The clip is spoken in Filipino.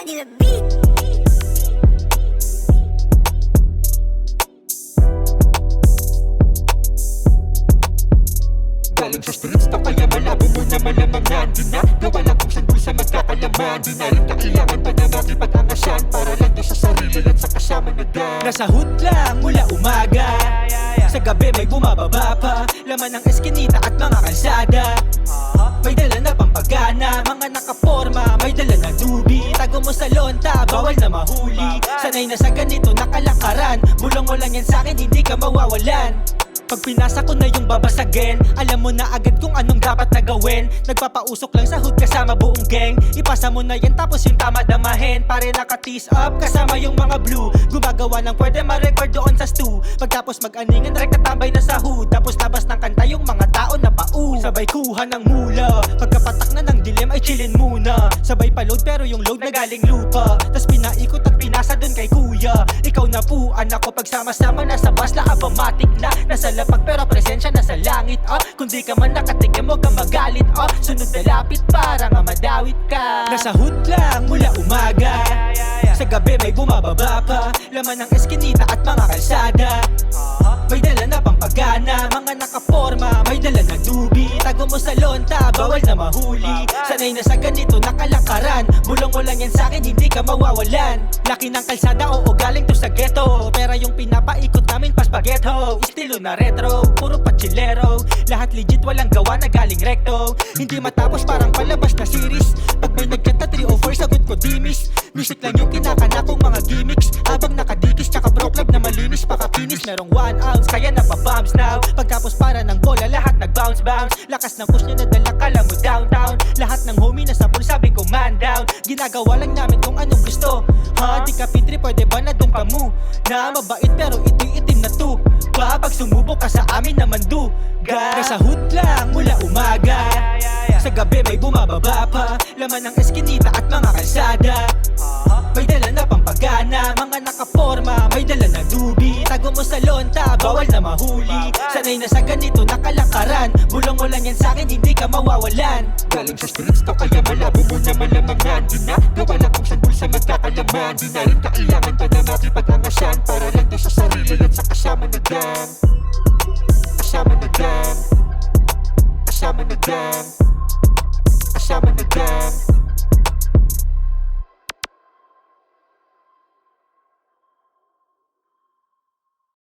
Diamond in the beat. Galing sa streets na kaya malabo mo na malamangan. Ginagawa lang kung saan sa magkakalaman. Di na rin kailangan pa na natin pag-angasan para lang doon sa sarili at sa kasama na gang. Nasa hood lang mula umaga, sa gabi may bumababa pa. Laman ng eskinita at mga kalsada. May dala na pampagana, mga nakaporma, may dala na dubi. Tago mo sa lonta, bawal na mahuli. Sanay na sa ganito nakalakaran. Bulong mo lang yan sa'kin, hindi ka mawawalan. Pag pinasa ko na yung babasagin, alam mo na agad kung anong dapat na gawin. Nagpapausok lang sa hood kasama buong gang. Ipasa mo na yan tapos yung tama damahin. Pare naka-tease up kasama yung mga blue. Gumagawa ng pwede ma-record doon sa stew. Pagtapos mag-aningan, rek natambay na sa hood. Tapos labas ng kanta yung mga tao na pau. Sabay kuha ng mula, pagkapatak na ng dilim ay chillin muna. Sabay pa-load pero yung load na galing lupa. Tas pinaikot at pinasa dun kay kuya. Ikaw na po, anak ko, pagsama-sama nasa bus la abamatic na. Nasa lapag pero presensya nasa langit, Kung di ka man nakatigam mo kang magalit, Sunod na lapit para nga madawit ka. Nasa hood lang mula umaga, sa gabi may bumababa pa. Laman ng eskinita at mga kalsada. May dala na pampagana, mga nakaporma, may dala na dubi. Tago mo sa lonta, bawal na mahuli. Sanay na sa ganito nakalakaran. Bulong mo lang yan sa'kin, hindi ka mawawalan. Laki ng kalsada, oo galing to sa ghetto. Pera yung pinapaikot namin pas bagueto. Estilo na retro, puro pachilero. Lahat legit, walang gawa na galing recto. Hindi matapos parang palabas na series. Pag may nagkanta 3 o 4, sagot ko dimis. Music lang yung kinakana kong mga gimmicks. Habang nakadikis, tsaka bro club na malinis. Pakakinis, merong 1 ounce, kaya napabumps now. Pagtapos para ng bola, lahat nag-bounce-bounce. Lakas ng push niya nadala, kala mo downtown. Lahat ng homie nasa pool, sabi ko man down. Ginagawa lang namin kung anong gusto. Di ka pitri, pwede ba na doon ka mo? Na mabait pero itim na to. Pag sumubok ka sa amin naman duga. Nasa hood lang mula umaga, sa gabi may bumababa pa. Laman ng eskinita at mga kalsada. May dala na pampagana, mga nakaporma, may dala na dubi. Tago mo sa lonta, bawal na mahuli. Sanay na sa ganito nakalakaran. Bulong mo lang yan sa'kin, hindi ka mawawalan. Galing sa streets na kaya malabo mo na malamangan. Ginagawa lang kung saan sa magkakalaman. Di na rin kailangan pa na natin pag-angasan para lang doon sa sarili at sa kasama na gang. Kasama na gang. Kasama na gang.